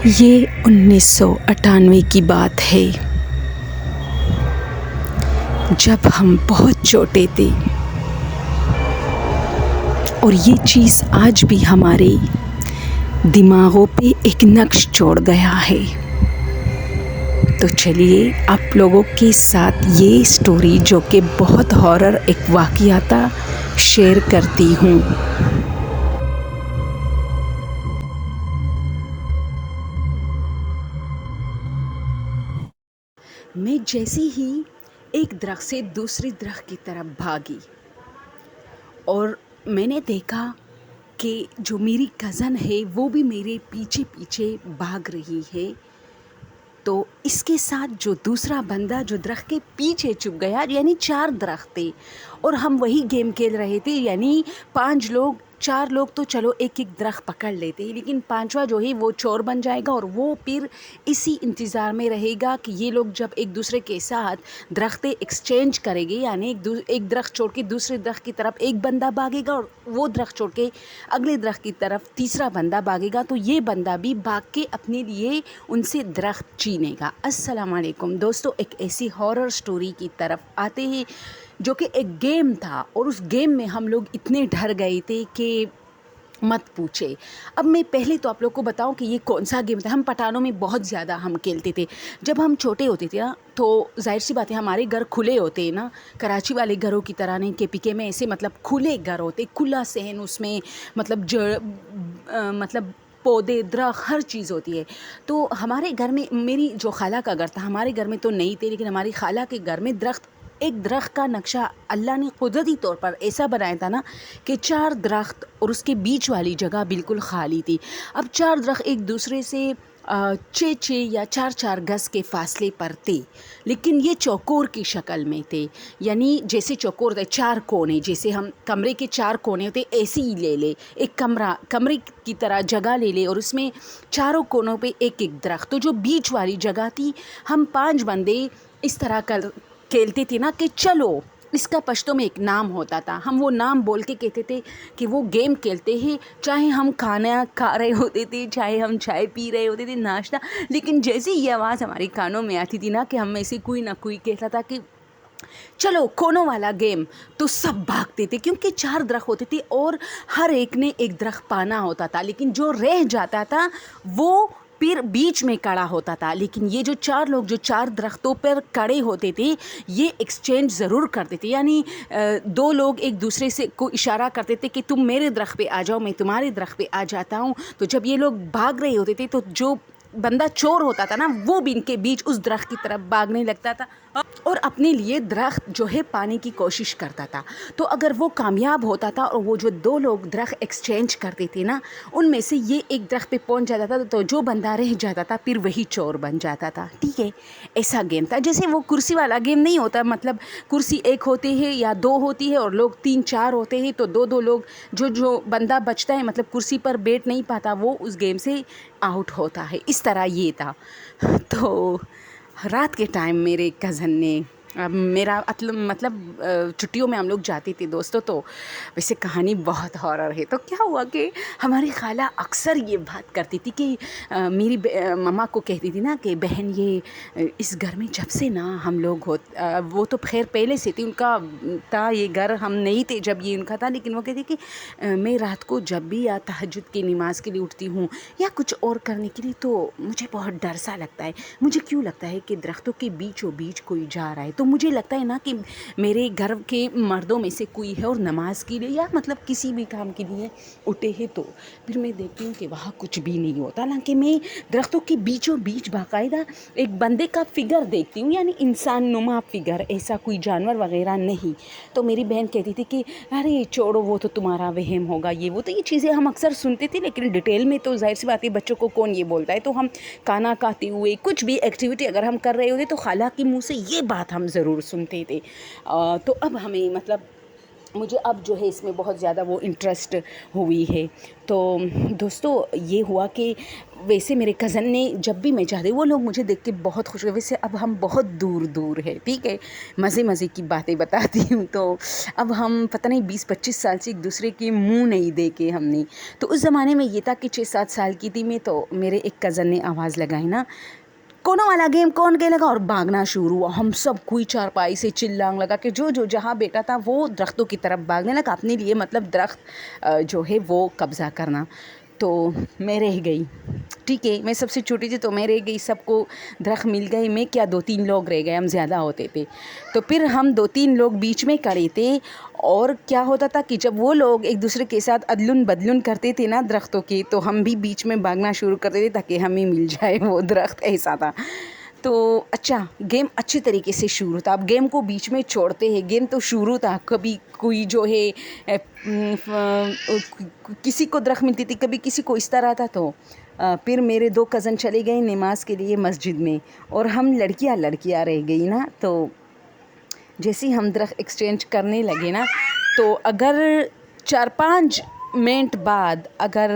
یہ 1998 کی بات ہے جب ہم بہت چھوٹے تھے اور یہ چیز آج بھی ہمارے دماغوں پہ ایک نقش چھوڑ گیا ہے۔ تو چلیے آپ لوگوں کے ساتھ یہ سٹوری جو کہ بہت ہارر ایک واقعہ تھا شیئر کرتی ہوں۔ میں جیسے ہی ایک درخت سے دوسری درخت کی طرف بھاگی اور میں نے دیکھا کہ جو میری کزن ہے وہ بھی میرے پیچھے پیچھے بھاگ رہی ہے۔ تو اس کے ساتھ جو دوسرا بندہ جو درخت کے پیچھے چھپ گیا، یعنی 4 درخت تھے اور ہم وہی گیم کھیل رہے تھے، یعنی 5 لوگ 4 لوگ تو چلو ایک درخت پکڑ لیتے ہیں، لیکن 5واں جو ہے وہ چور بن جائے گا اور وہ پھر اسی انتظار میں رہے گا کہ یہ لوگ جب ایک دوسرے کے ساتھ درختیں ایکسچینج کریں گے، یعنی ایک درخت چھوڑ کے دوسرے درخت کی طرف ایک بندہ بھاگے گا اور وہ درخت چھوڑ کے اگلے درخت کی طرف تیسرا بندہ بھاگے گا، تو یہ بندہ بھی بھاگ کے اپنے لیے ان سے درخت چینے گا۔ السلام علیکم دوستو، ایک ایسی ہارر سٹوری کی طرف آتے ہیں جو کہ ایک گیم تھا اور اس گیم میں ہم لوگ اتنے ڈر گئے تھے کہ مت پوچھے۔ اب میں پہلے تو آپ لوگ کو بتاؤں کہ یہ کون سا گیم تھا۔ ہم پٹھانوں میں بہت زیادہ ہم کھیلتے تھے جب ہم چھوٹے ہوتے تھے نا، تو ظاہر سی بات ہے ہمارے گھر کھلے ہوتے ہیں نا، کراچی والے گھروں کی طرح نہیں کہ PK میں ایسے مطلب کھلے گھر ہوتے، کھلا صحن، اس میں مطلب پودے درخت ہر چیز ہوتی ہے۔ تو ہمارے گھر میں میری جو خالہ کا گھر تھا، ہمارے گھر میں تو نہیں تھے لیکن ہماری خالہ کے گھر میں ایک درخت کا نقشہ اللہ نے قدرتی طور پر ایسا بنایا تھا نا کہ 4 درخت اور اس کے بیچ والی جگہ بالکل خالی تھی۔ اب 4 درخت ایک دوسرے سے 6 یا 4 گز کے فاصلے پر تھے، لیکن یہ چوکور کی شکل میں تھے، یعنی جیسے چوکور تھے 4 کونے، جیسے ہم کمرے کے 4 کونے ہوتے ایسے ہی لے لے، ایک کمرے کی طرح جگہ لے لے اور اس میں چاروں کونوں پہ ایک درخت، تو جو بیچ والی جگہ تھی ہم 5 بندے اس طرح کھیلتے تھے نا کہ چلو، اس کا پشتوں میں ایک نام ہوتا تھا، ہم وہ نام بول کے کہتے تھے کہ وہ گیم کھیلتے ہیں، چاہے ہم کھانا کھا رہے ہوتے تھے، چاہے ہم چائے پی رہے ہوتے تھے، ناشتہ، لیکن جیسے یہ آواز ہمارے کانوں میں آتی تھی نا کہ ہم میں سے کوئی نہ کوئی کہتا تھا کہ چلو کونوں والا گیم، تو سب بھاگتے تھے کیونکہ 4 درخت ہوتے تھے اور ہر ایک نے ایک درخت پانا ہوتا تھا، لیکن جو رہ جاتا تھا وہ پھر بیچ میں کڑا ہوتا تھا۔ لیکن یہ جو 4 لوگ جو 4 درختوں پر کڑے ہوتے تھے یہ ایکسچینج ضرور کرتے تھے، یعنی 2 لوگ ایک دوسرے سے کو اشارہ کرتے تھے کہ تم میرے درخت پہ آ جاؤ، میں تمہارے درخت پہ آ جاتا ہوں۔ تو جب یہ لوگ بھاگ رہے ہوتے تھے تو جو بندہ چور ہوتا تھا نا وہ بھی ان کے بیچ اس درخت کی طرف بھاگنے لگتا تھا اور اپنے لیے درخت جو ہے پانے کی کوشش کرتا تھا۔ تو اگر وہ کامیاب ہوتا تھا اور وہ جو 2 لوگ درخت ایکسچینج کرتے تھے نا، ان میں سے یہ ایک درخت پہ پہنچ جاتا تھا تو جو بندہ رہ جاتا تھا پھر وہی چور بن جاتا تھا، ٹھیک ہے؟ ایسا گیم تھا، جیسے وہ کرسی والا گیم نہیں ہوتا، مطلب کرسی ایک ہوتی ہے یا 2 ہوتی ہے اور لوگ 3-4 ہوتے ہیں، تو 2 لوگ جو بندہ بچتا ہے مطلب کرسی پر بیٹھ نہیں پاتا وہ اس گیم سے آؤٹ ہوتا ہے، اس طرح یہ تھا۔ تو رات کے ٹائم میرے کزن نے میرا مطلب چھٹیوں میں ہم لوگ جاتے تھے دوستوں، تو ویسے کہانی بہت ہارر ہے۔ تو کیا ہوا کہ ہماری خالہ اکثر یہ بات کرتی تھی کہ میری مما کو کہتی تھی نا کہ بہن یہ اس گھر میں جب سے نا ہم لوگ وہ تو خیر پہلے سے تھی، ان کا تھا یہ گھر، ہم نہیں تھے جب یہ ان کا تھا، لیکن وہ کہتی کہ میں رات کو جب بھی یا تہجد کی نماز کے لیے اٹھتی ہوں یا کچھ اور کرنے کے لیے تو مجھے بہت ڈر سا لگتا ہے، مجھے کیوں لگتا ہے کہ درختوں کے بیچوں بیچ کوئی جا رہا ہے، تو مجھے لگتا ہے نا کہ میرے گھر کے مردوں میں سے کوئی ہے اور نماز کے لیے یا مطلب کسی بھی کام کے لیے اٹھے ہیں، تو پھر میں دیکھتی ہوں کہ وہاں کچھ بھی نہیں ہوتا، حالانکہ میں درختوں کے بیچوں بیچ باقاعدہ ایک بندے کا فگر دیکھتی ہوں، یعنی انسان نما فگر، ایسا کوئی جانور وغیرہ نہیں۔ تو میری بہن کہتی تھی کہ ارے چھوڑو وہ تو تمہارا وہم ہوگا، یہ وہ، تو یہ چیزیں ہم اکثر سنتے تھے، لیکن ڈیٹیل میں تو ظاہر سی بات ہے بچوں کو کون یہ بولتا ہے، تو ہم کھانا کھاتے ہوئے کچھ بھی ایکٹیویٹی اگر ہم کر رہے ہوتے تو خالہ کے منہ سے یہ بات ہم ضرور سنتے تھے۔ تو اب ہمیں مطلب مجھے اب جو ہے اس میں بہت زیادہ وہ انٹرسٹ ہوئی ہے۔ تو دوستو یہ ہوا کہ ویسے میرے کزن نے جب بھی میں چاہتی وہ لوگ مجھے دیکھ کے بہت خوش ہوئے. ویسے اب ہم بہت دور دور ہے, ٹھیک ہے, مزے کی باتیں بتاتی ہوں. تو اب ہم پتہ نہیں 20-25 سال سے ایک دوسرے کے منہ نہیں دیکھے ہم نے. تو اس زمانے میں یہ تھا کہ 6-7 سال کی تھی میں, تو میرے ایک کزن نے آواز لگائی نا, کونوں والا گیم کون کے لگا, اور بھاگنا شروع ہوا. ہم سب کوئی چارپائی سے چلانگ لگا کہ جو جہاں بیٹا تھا وہ درختوں کی طرف بھاگنے لگا اپنے لیے, مطلب درخت جو ہے وہ قبضہ کرنا. تو میں رہ گئی, ٹھیک ہے, میں سب سے چھوٹی تھی تو میں رہ گئی, سب کو درخت مل گئے, میں کیا 2-3 لوگ رہ گئے, ہم زیادہ ہوتے تھے. تو پھر ہم 2-3 لوگ بیچ میں کھڑے تھے, اور کیا ہوتا تھا کہ جب وہ لوگ ایک دوسرے کے ساتھ ادلن بدلن کرتے تھے نا درختوں کی, تو ہم بھی بیچ میں بھاگنا شروع کرتے تھے تاکہ ہمیں مل جائے وہ درخت, ایسا تھا. تو اچھا گیم اچھی طریقے سے شروع تھا. اب گیم کو بیچ میں چھوڑتے ہیں, گیم تو شروع تھا. کبھی کوئی جو ہے کسی کو درخت ملتی تھی, کبھی کسی کو اس طرح تھا. تو پھر میرے 2 کزن چلے گئے نماز کے لیے مسجد میں, اور ہم لڑکیاں رہ گئی نا. تو جیسے ہم درخت ایکسچینج کرنے لگے نا, تو اگر 4-5 منٹ بعد اگر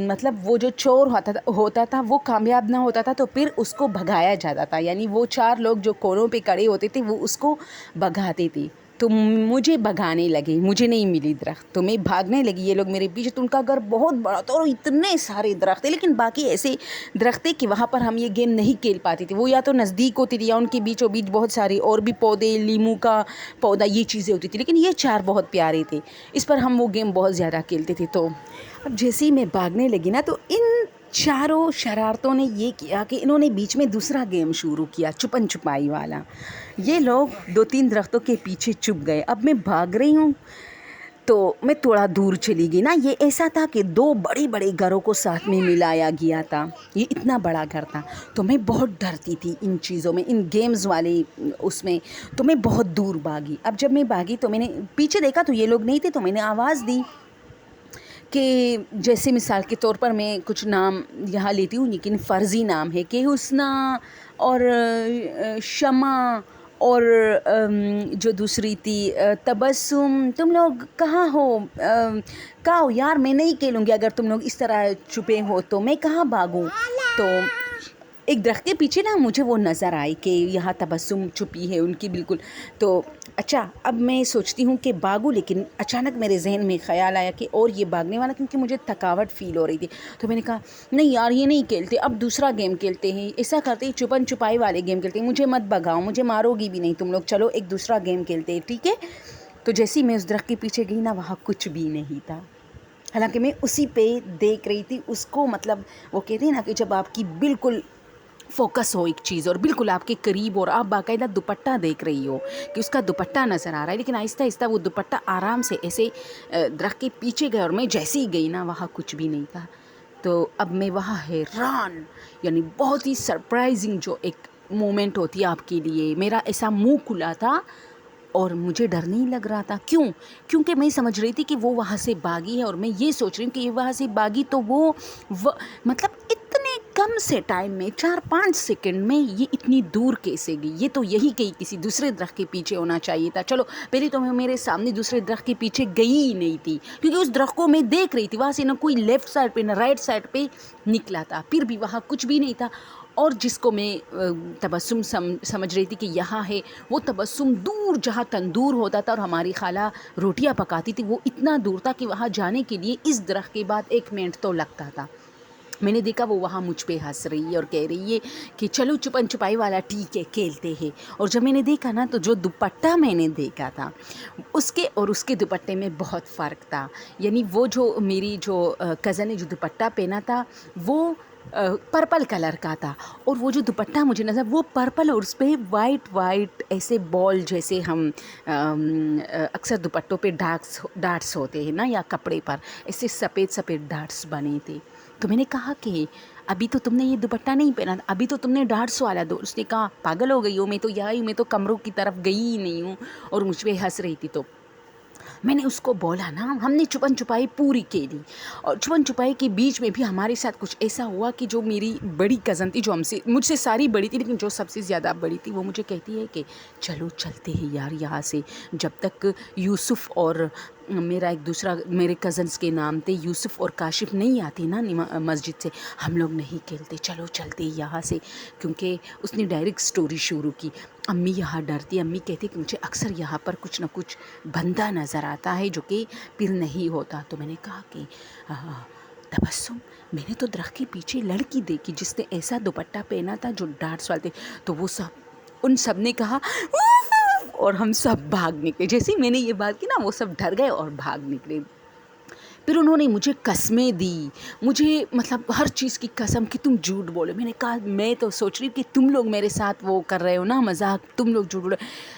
مطلب وہ جو چور ہوتا تھا وہ کامیاب نہ ہوتا تھا, تو پھر اس کو بھگایا جاتا تھا. یعنی وہ 4 لوگ جو کونوں پہ کھڑے ہوتے تھے وہ اس کو بھگاتے تھے. تو مجھے بھگانے لگے, مجھے نہیں ملی درخت, تو میں بھاگنے لگی. یہ لوگ میرے پیچھے, تو ان کا گھر بہت بڑا تھا اور اتنے سارے درخت تھے, لیکن باقی ایسے درخت تھے کہ وہاں پر ہم یہ گیم نہیں کھیل پاتے تھے. وہ یا تو نزدیک ہوتی تھی یا ان کے بیچوں بیچ بہت سارے اور بھی پودے, لیمو کا پودا, یہ چیزیں ہوتی تھی. لیکن یہ 4 بہت پیارے تھے, اس پر ہم وہ گیم بہت زیادہ کھیلتے تھے. تو اب جیسے ہی میں بھاگنے لگی نا, تو ان 4 شرارتوں نے یہ کیا کہ انہوں نے بیچ میں دوسرا گیم شروع کیا, چھپن چھپائی والا. یہ لوگ 2-3 درختوں کے پیچھے چھپ گئے. اب میں بھاگ رہی ہوں, تو میں تھوڑا دور چلی گئی نا. یہ ایسا تھا کہ 2 بڑے گھروں کو ساتھ میں ملایا گیا تھا, یہ اتنا بڑا گھر تھا. تو میں بہت ڈرتی تھی ان چیزوں میں, ان گیمز والے اس میں. تو میں بہت دور بھاگی. اب جب میں بھاگی تو میں نے پیچھے دیکھا تو یہ لوگ نہیں تھے. تو میں نے آواز دی کہ جیسے مثال کے طور پر میں کچھ نام یہاں لیتی ہوں, لیکن فرضی نام ہے کہ حسنہ اور شمع اور جو دوسری تھی تبسم, تم لوگ کہاں ہو, کہو یار میں نہیں کھیلوں گی اگر تم لوگ اس طرح چھپے ہو, تو میں کہاں بھاگوں. تو ایک درخت کے پیچھے نا مجھے وہ نظر آئی کہ یہاں تبسم چھپی ہے ان کی بالکل. تو اچھا اب میں سوچتی ہوں کہ بھاگوں, لیکن اچانک میرے ذہن میں خیال آیا کہ اور یہ بھاگنے والا, کیونکہ مجھے تھکاوٹ فیل ہو رہی تھی. تو میں نے کہا نہیں یار یہ نہیں کھیلتے, اب دوسرا گیم کھیلتے ہیں, ایسا کرتے ہیں چھپن چھپائی والے گیم کھیلتے ہیں. مجھے مت بھگاؤ, مجھے مارو گی بھی نہیں تم لوگ, چلو ایک دوسرا گیم کھیلتے ہیں, ٹھیک ہے. تو جیسے ہی میں اس درخت کے پیچھے گئی نا, وہاں کچھ بھی نہیں تھا. حالانکہ میں اسی پہ دیکھ رہی تھی اس کو. مطلب وہ کہتے ہیں نا کہ جب آپ کی بالکل فوکس ہو ایک چیز اور بالکل آپ کے قریب, اور آپ باقاعدہ دوپٹہ دیکھ رہی ہو کہ اس کا دوپٹہ نظر آ رہا ہے, لیکن آہستہ آہستہ وہ دوپٹہ آرام سے ایسے درخت کے پیچھے گئے, اور میں جیسے ہی گئی نا وہاں کچھ بھی نہیں تھا. تو اب میں وہاں حیران, یعنی بہت ہی سرپرائزنگ جو ایک مومنٹ ہوتی ہے آپ کے لیے. میرا ایسا منہ کھلا تھا اور مجھے ڈر نہیں لگ رہا تھا. کیوں؟ کیونکہ میں سمجھ رہی تھی کہ وہ وہاں سے بھاگی ہے, اور میں یہ سوچ رہی ہوں کہ یہ وہاں سے بھاگی تو وہ مطلب اتنے کم سے ٹائم میں 4-5 سیکنڈ میں یہ اتنی دور کیسے گئی. یہ تو یہی کہیں کسی دوسرے درخت کے پیچھے ہونا چاہیے تھا. چلو پہلے تو میں میرے سامنے دوسرے درخت کے پیچھے گئی ہی نہیں تھی, کیونکہ اس درخت کو میں دیکھ رہی تھی, وہاں سے نہ کوئی لیفٹ سائڈ پہ نہ رائٹ سائڈ پہ نکلا تھا, پھر بھی وہاں کچھ بھی نہیں تھا. اور جس کو میں تبسم سمجھ رہی تھی کہ یہاں ہے, وہ تبسم دور جہاں تندور ہوتا تھا اور ہماری خالہ روٹیاں پکاتی تھی, وہ اتنا دور تھا کہ وہاں جانے کے لیے اس درخت کے بعد 1 منٹ تو لگتا تھا. میں نے دیکھا وہ وہاں مجھ پہ ہنس رہی ہے اور کہہ رہی ہے کہ چلو چھپن چھپائی والا ٹھیک ہے کھیلتے ہیں. اور جب میں نے دیکھا نا, تو جو دوپٹہ میں نے دیکھا تھا اس کے اور اس کے دوپٹے میں بہت فرق تھا. یعنی وہ جو میری جو کزن نے جو دوپٹہ پہنا تھا وہ پرپل کلر کا تھا, اور وہ جو دوپٹہ مجھے نظر وہ پرپل, اور اس پہ وائٹ ایسے بال جیسے ہم اکثر دوپٹوں پہ ڈاٹس ہوتے ہیں نا, یا کپڑے پر ایسے سفید ڈاٹس بنے تھے. تو میں نے کہا کہ ابھی تو تم نے یہ دوپٹہ نہیں پہنا, ابھی تو تم نے ڈاٹس والا دو. اس نے کہا پاگل ہو گئی ہو, میں تو یہاں میں تو کمروں کی طرف گئی ہی نہیں ہوں, اور مجھ پہ ہنس رہی تھی. تو میں نے اس کو بولا نا, ہم نے چھپن چھپائی پوری کھیلی, اور چھپن چھپائی کے بیچ میں بھی ہمارے ساتھ کچھ ایسا ہوا کہ جو میری بڑی کزن تھی, جو مجھ سے ساری بڑی تھی, لیکن جو سب سے زیادہ بڑی تھی, وہ مجھے کہتی ہے کہ چلو چلتے ہیں یار یہاں سے, جب تک یوسف اور میرا ایک دوسرا میرے کزنس کے نام تھے یوسف اور کاشف، نہیں آتی نا مسجد سے، ہم لوگ نہیں کھیلتے، چلو چلتے یہاں سے، کیونکہ اس نے ڈائریکٹ سٹوری شروع کی، امی یہاں ڈرتی، امی کہتی کہ مجھے اکثر یہاں پر کچھ نہ کچھ بندہ نظر آتا ہے جو کہ پھر نہیں ہوتا. تو میں نے کہا کہ تبسم، میں نے تو درخت کے پیچھے لڑکی دیکھی جس نے ایسا دوپٹہ پہنا تھا جو ڈارٹس والے تھے. تو وہ ان سب نے کہا اور ہم سب بھاگ نکلے. جیسے ہی میں نے یہ بات کی نا وہ سب ڈر گئے اور بھاگ نکلے. پھر انہوں نے مجھے قسمیں دی، مجھے مطلب ہر چیز کی قسم کہ تم جھوٹ بولے. میں نے کہا میں تو سوچ رہی ہوں کہ تم لوگ میرے ساتھ وہ کر رہے ہو نا مذاق، تم لوگ جھوٹ بولے.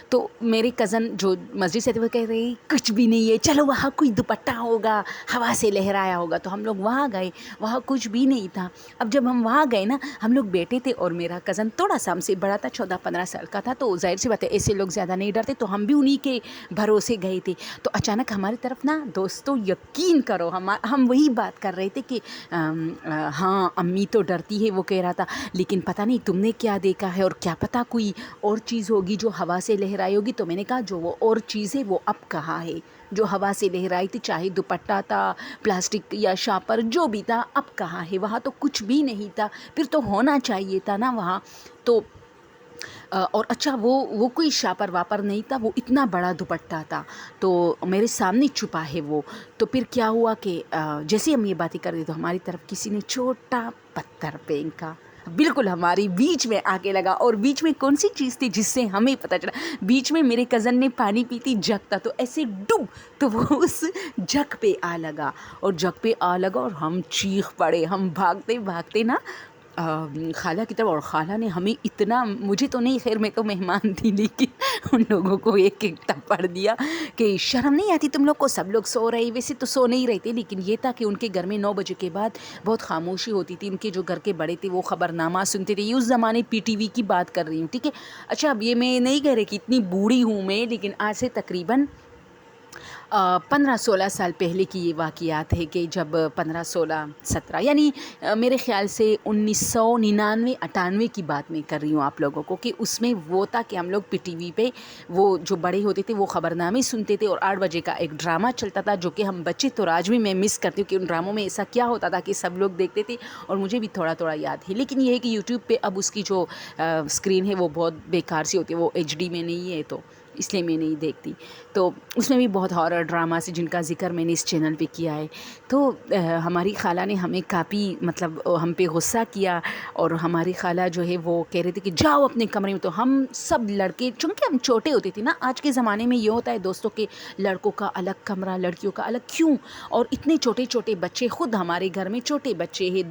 تو میرے کزن جو مسجد سے تھے وہ کہہ رہے کچھ بھی نہیں ہے، چلو وہاں کوئی دوپٹہ ہوگا، ہوا سے لہرایا ہوگا. تو ہم لوگ وہاں گئے، وہاں کچھ بھی نہیں تھا. اب جب ہم وہاں گئے نا، ہم لوگ بیٹھے تھے اور میرا کزن تھوڑا سا ہم سے بڑا تھا، 14-15 سال کا تھا. تو ظاہر سی بات ہے ایسے لوگ زیادہ نہیں ڈرتے، تو ہم بھی انہی کے بھروسے گئے تھے. تو اچانک ہماری طرف نا دوستو یقین کرو ہم وہی بات کر رہے تھے کہ ہاں امی تو ڈرتی ہے، وہ کہہ رہا تھا، لیکن پتہ نہیں تم نے کیا دیکھا ہے، اور کیا پتہ کوئی اور چیز ہوگی جو ہوا سے لہرائی ہوگی. تو میں نے کہا جو وہ اور چیز ہے وہ اب کہاں ہے جو ہوا سے لہرائی تھی، چاہے دوپٹہ تھا، پلاسٹک یا شاپر جو بھی تھا، اب کہاں ہے؟ وہاں تو کچھ بھی نہیں تھا، پھر تو ہونا چاہیے تھا نا وہاں. تو اور اچھا وہ کوئی شاپر واپر نہیں تھا، وہ اتنا بڑا دوپٹہ تھا تو میرے سامنے چھپا ہے وہ. تو پھر کیا ہوا کہ جیسے ہم یہ باتیں کر رہے تو ہماری طرف کسی نے چھوٹا پتھر پھینکا، بالکل ہماری بیچ میں آ کے لگا. اور بیچ میں کون سی چیز تھی جس سے ہمیں پتہ چلا؟ بیچ میں میرے کزن نے پانی پی تھی، جگ تھا، تو ایسے ڈب تو وہ اس جگ پہ آ لگا، اور جگ پہ آ لگا اور ہم چیخ پڑے. ہم بھاگتے بھاگتے نا خالہ کی طرف، اور خالہ نے ہمیں اتنا، مجھے تو نہیں، خیر میں تو مہمان تھی، لیکن ان لوگوں کو ایک ایک تھپڑ دیا کہ شرم نہیں آتی تم لوگ کو؟ سب لوگ سو رہے، ویسے تو سو نہیں رہتے، لیکن یہ تھا کہ ان کے گھر میں 9 بجے کے بعد بہت خاموشی ہوتی تھی. ان کے جو گھر کے بڑے تھے وہ خبر نامہ سنتے تھے. یہ اس زمانے پی ٹی وی کی بات کر رہی ہوں، ٹھیک ہے. اچھا اب یہ میں نہیں کہہ رہی کہ اتنی بوڑھی ہوں میں، لیکن آج سے تقریباً 15-16 سال پہلے کی یہ واقعات ہے کہ جب 15-16-17 یعنی میرے خیال سے 1999-98 کی بات میں کر رہی ہوں آپ لوگوں کو، کہ اس میں وہ تھا کہ ہم لوگ پی ٹی وی پہ وہ جو بڑے ہوتے تھے وہ خبرنامے سنتے تھے، اور 8 بجے کا ایک ڈرامہ چلتا تھا جو کہ ہم بچے تو آج بھی میں مس کرتی ہوں کہ ان ڈراموں میں ایسا کیا ہوتا تھا کہ سب لوگ دیکھتے تھے، اور مجھے بھی تھوڑا تھوڑا یاد ہے. لیکن یہ ہے کہ یوٹیوب پہ اب اس کی جو اسکرین ہے وہ بہت بیکار سی ہوتی ہے، وہ ایچ ڈی میں نہیں ہے، تو اس لیے میں نہیں دیکھتی. تو اس میں بھی بہت ہارر ڈراماز جن کا ذکر میں نے اس چینل پہ کیا ہے. تو ہماری خالہ نے ہمیں کافی مطلب ہم پہ غصہ کیا، اور ہماری خالہ جو ہے وہ کہہ رہے تھے کہ جاؤ اپنے کمرے میں. تو ہم سب لڑکے، چونکہ ہم چھوٹے ہوتے تھے نا، آج کے زمانے میں یہ ہوتا ہے دوستوں کہ لڑکوں کا الگ کمرہ، لڑکیوں کا الگ، کیوں؟ اور اتنے چھوٹے چھوٹے بچے، خود ہمارے گھر میں چھوٹے بچے ہیں،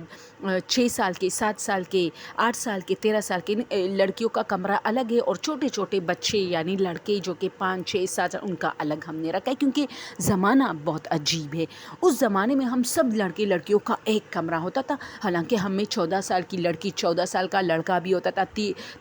6 سال کے، 7 سال کے، 8 سال کے، 13 سال کے، لڑکیوں کا کمرہ الگ ہے، اور چھوٹے چھوٹے بچے یعنی لڑکے جو کہ 5-6-7 ان کا الگ ہم نے رکھا ہے، کیونکہ زمانہ بہت عجیب ہے. اس زمانے میں ہم سب لڑکے لڑکیوں کا ایک کمرہ ہوتا تھا، حالانکہ ہم میں 14 سال کی لڑکی، 14 سال کا لڑکا بھی ہوتا تھا،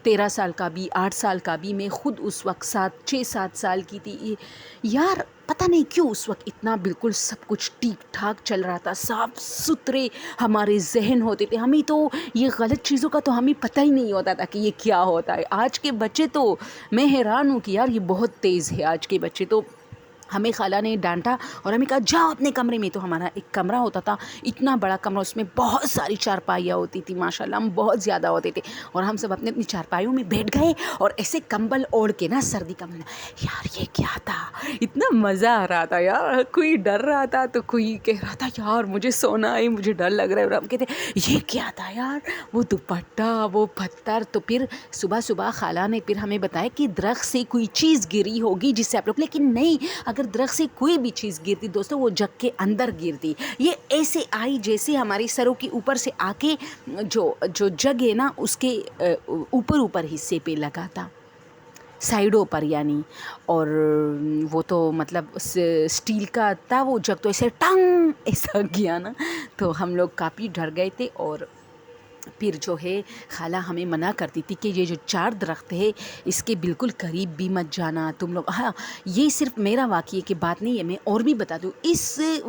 13 سال کا بھی، 8 سال کا بھی. میں خود اس وقت 6-7 سال کی تھی. یار پتہ نہیں کیوں اس وقت اتنا بالکل سب کچھ ٹھیک ٹھاک چل رہا تھا، صاف ستھرے ہمارے ذہن ہوتے تھے. ہمیں تو یہ غلط چیزوں کا تو ہمیں پتہ ہی نہیں ہوتا تھا کہ یہ کیا ہوتا ہے. آج کے بچے تو میں حیران ہوں کہ یار یہ بہت تیز ہے آج کے بچے. تو ہمیں خالہ نے ڈانٹا اور ہمیں کہا جاؤ اپنے کمرے میں. تو ہمارا ایک کمرہ ہوتا تھا، اتنا بڑا کمرہ، اس میں بہت ساری چارپائیاں ہوتی تھی، ماشاءاللہ ہم بہت زیادہ ہوتے تھے، اور ہم سب اپنے اپنی چارپائیوں میں بیٹھ گئے اور ایسے کمبل اوڑھ کے نا، سردی کا یار یہ کیا تھا، اتنا مزہ آ رہا تھا یار. کوئی ڈر رہا تھا تو کوئی کہہ رہا تھا یار مجھے سونا ہے، مجھے ڈر لگ رہا ہے، اور ہم کہتے یہ کیا تھا یار، وہ دوپٹہ، وہ پتھر. تو پھر صبح خالہ نے پھر ہمیں بتایا کہ درخت سے کوئی چیز گری ہوگی جس سے آپ لوگ، لیکن نہیں، اگر درخت سے کوئی بھی چیز گرتی دوستو وہ جگ کے اندر گرتی. یہ ایسے آئی جیسے ہماری سروں کے اوپر سے آ کے جو جگ ہے نا اس کے اوپر حصے پہ لگا تھا، سائڈوں پر یعنی. اور وہ تو مطلب اسٹیل کا تھا وہ جگ، تو ایسے ٹنگ ایسا گیا نا، تو ہم لوگ کافی ڈر گئے تھے. اور پھر جو ہے خالہ ہمیں منع کرتی تھی کہ یہ جو 4 درخت ہے اس کے بالکل قریب بھی مت جانا تم لوگ. ہاں یہ صرف میرا واقعے کی بات نہیں ہے، میں اور بھی بتا دوں.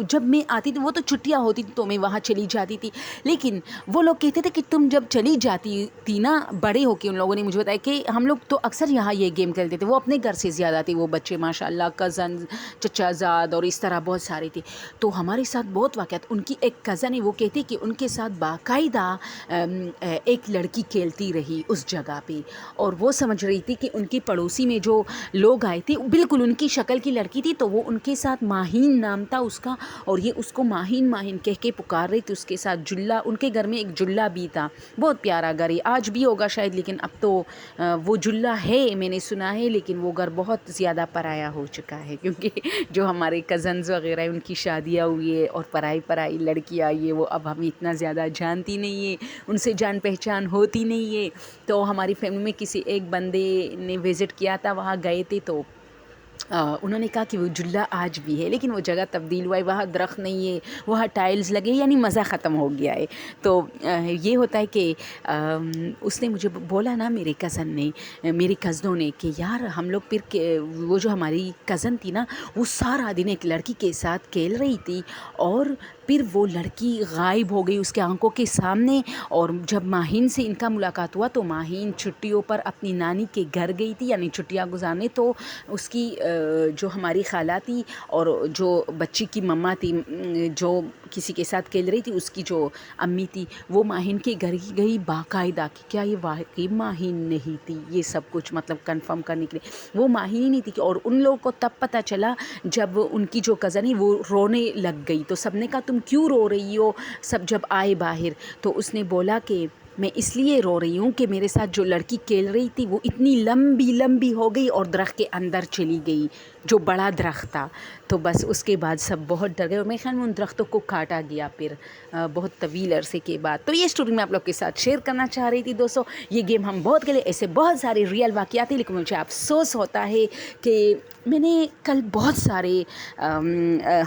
جب میں آتی تھی وہ تو چھٹیاں ہوتی تھی تو میں وہاں چلی جاتی تھی، لیکن وہ لوگ کہتے تھے کہ تم جب چلی جاتی تھی نا، بڑے ہو کے ان لوگوں نے مجھے بتایا کہ ہم لوگ تو اکثر یہاں یہ گیم کھیلتے تھے. وہ اپنے گھر سے زیادہ تھے وہ بچے ماشاء اللہ، کزن، چچا زاد اور اس طرح بہت سارے تھے. تو ہمارے ساتھ بہت واقعات. ان کی ایک کزن ہے، وہ کہتی کہ ان کے ساتھ باقاعدہ ایک لڑکی کھیلتی رہی اس جگہ پہ، اور وہ سمجھ رہی تھی کہ ان کی پڑوسی میں جو لوگ آئے تھے بالکل ان کی شکل کی لڑکی تھی، تو وہ ان کے ساتھ ماہین نام تھا اس کا، اور یہ اس کو ماہین ماہین کہہ کے پکار رہی تھی. اس کے ساتھ جلا، ان کے گھر میں ایک جلا بھی تھا، بہت پیارا گھر ہے، آج بھی ہوگا شاید، لیکن اب تو وہ جلا ہے میں نے سنا ہے، لیکن وہ گھر بہت زیادہ پرایا ہو چکا ہے، کیونکہ جو ہمارے کزنز وغیرہ ہیں ان کی شادیاں ہوئی ہے اور پرائی لڑکی آئی ہے، وہ اب ہمیں اتنا زیادہ جانتی نہیں ہے، ان سے جان پہچان ہوتی نہیں ہے. تو ہماری فیملی میں کسی ایک بندے نے وزٹ کیا تھا، وہاں گئے تھے، تو انہوں نے کہا کہ وہ جلا آج بھی ہے، لیکن وہ جگہ تبدیل ہوا ہے، وہاں درخت نہیں ہے، وہاں ٹائلز لگے، یعنی مزہ ختم ہو گیا ہے. تو یہ ہوتا ہے کہ اس نے مجھے بولا نا، میرے کزن نے، میری کزنوں نے، کہ یار ہم لوگ پھر وہ جو ہماری کزن تھی نا، وہ سارا دن ایک لڑکی کے ساتھ کھیل رہی تھی، اور پھر وہ لڑکی غائب ہو گئی اس کے آنکھوں کے سامنے. اور جب ماہین سے ان کا ملاقات ہوا تو ماہین چھٹیوں پر اپنی نانی کے گھر گئی تھی، یعنی چھٹیاں گزارنے. تو اس کی جو ہماری خالہ تھی اور جو بچی کی مما تھی، جو کسی کے ساتھ کھیل رہی تھی، اس کی جو امی تھی، وہ ماہین کے گھر ہی گئی باقاعدہ کہ کیا یہ واقعی ماہین نہیں تھی. یہ سب کچھ مطلب کنفرم کرنے کے لیے وہ ماہین ہی نہیں تھی. اور ان لوگوں کو تب پتہ چلا جب ان کی جو کزن ہے وہ رونے لگ گئی. تو سب نے کہا تم کیوں رو رہی ہو؟ سب جب آئے باہر تو اس نے بولا کہ میں اس لیے رو رہی ہوں کہ میرے ساتھ جو لڑکی کھیل رہی تھی وہ اتنی لمبی ہو گئی اور درخت کے اندر چلی گئی، جو بڑا درخت تھا. تو بس اس کے بعد سب بہت ڈر گئے، اور میرے خیال میں ان درختوں کو کاٹا گیا پھر بہت طویل عرصے کے بعد. تو یہ اسٹوری میں آپ لوگ کے ساتھ شیئر کرنا چاہ رہی تھی دوستوں. یہ گیم ہم بہت کھیلے، ایسے بہت سارے ریئل واقعات ہیں، لیکن مجھے افسوس ہوتا ہے کہ میں نے کل بہت سارے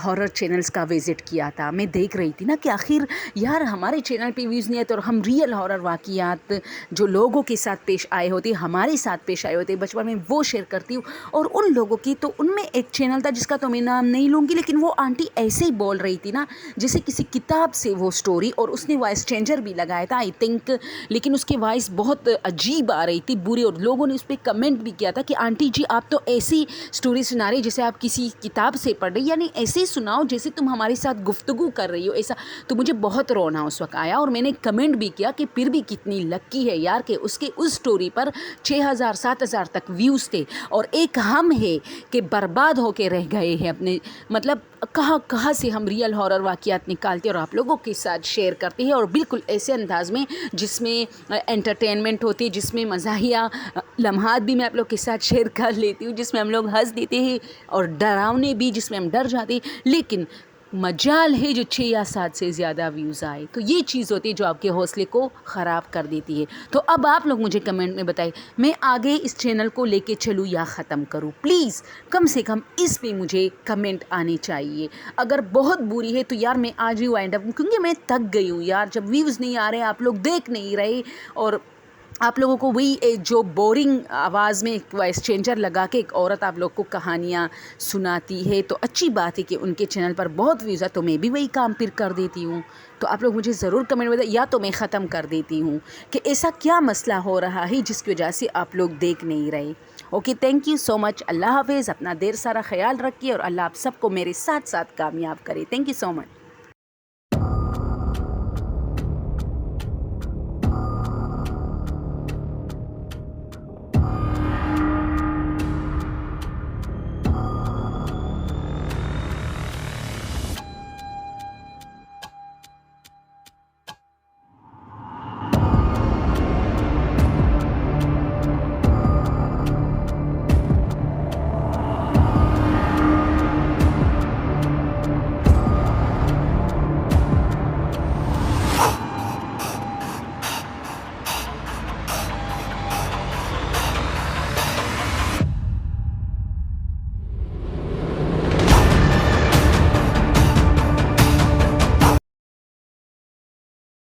ہارر چینلز کا وزٹ کیا تھا. میں دیکھ رہی تھی نا کہ آخر یار ہمارے چینل پہ ویوز نہیں آتے، اور ہم ریئل ہارر واقعات جو لوگوں کے ساتھ پیش آئے ہوتے، ہمارے ساتھ پیش آئے ہوتے بچپن میں، وہ شیئر کرتی ہوں. اور ان لوگوں کی، تو ان میں ایک چینل تھا جس کا تو میں نام نہیں لوں گی، لیکن وہ آنٹی ایسے ہی بول رہی تھی نا جیسے کسی کتاب سے وہ سٹوری، اور اس نے وائس چینجر بھی لگایا تھا آئی تھنک، لیکن اس کی وائس بہت عجیب آ رہی تھی، بری. اور لوگوں نے اس پہ کمنٹ بھی کیا تھا کہ آنٹی جی آپ تو ایسی سٹوری سنا رہی جیسے آپ کسی کتاب سے پڑھ رہی، یعنی ایسے سناؤ جیسے تم ہمارے ساتھ گفتگو کر رہی ہو ایسا. تو مجھے بہت رونا اس وقت آیا، اور میں نے کمنٹ بھی کیا کہ پھر بھی کتنی لکی ہے یار کہ اس سٹوری پر 6,000 7,000 تک ویوز تھے، اور ایک ہم ہے کہ برباد ہو کے رہ گئے ہیں اپنے، مطلب کہاں سے ہم ریئل ہارر واقعات نکالتے اور آپ لوگوں کے ساتھ شیئر کرتے ہیں، اور بالکل ایسے انداز میں جس میں انٹرٹینمنٹ ہوتی ہے، جس میں مزاحیہ لمحات بھی میں آپ لوگ کے ساتھ شیئر کر لیتی ہوں، جس میں ہم لوگ ہنس دیتے ہیں، اور ڈراونے بھی جس میں ہم ڈر جاتے ہیں، لیکن مجال ہے جو 6 یا 7 سے زیادہ ویوز آئے. تو یہ چیز ہوتی ہے جو آپ کے حوصلے کو خراب کر دیتی ہے. تو اب آپ لوگ مجھے کمنٹ میں بتائیں میں آگے اس چینل کو لے کے چلوں یا ختم کروں. پلیز کم سے کم اس پہ مجھے کمنٹ آنے چاہیے. اگر بہت بری ہے تو یار میں آج ہی وائنڈ اپ، کیونکہ میں تھک گئی ہوں یار، جب ویوز نہیں آ رہے، آپ لوگ دیکھ نہیں رہے، اور آپ لوگوں کو وہی جو بورنگ آواز میں ایک وائس چینجر لگا کے ایک عورت آپ لوگ کو کہانیاں سناتی ہے، تو اچھی بات ہے کہ ان کے چینل پر بہت ویوز ہے، تو میں بھی وہی کام پھر کر دیتی ہوں. تو آپ لوگ مجھے ضرور کمنٹ بتائیں، یا تو میں ختم کر دیتی ہوں کہ ایسا کیا مسئلہ ہو رہا ہے جس کی وجہ سے آپ لوگ دیکھ نہیں رہے. اوکے، تھینک یو سو مچ. اللہ حافظ. اپنا دیر سارا خیال رکھیے، اور اللہ آپ سب کو میرے ساتھ ساتھ کامیاب کرے. Thank you so much.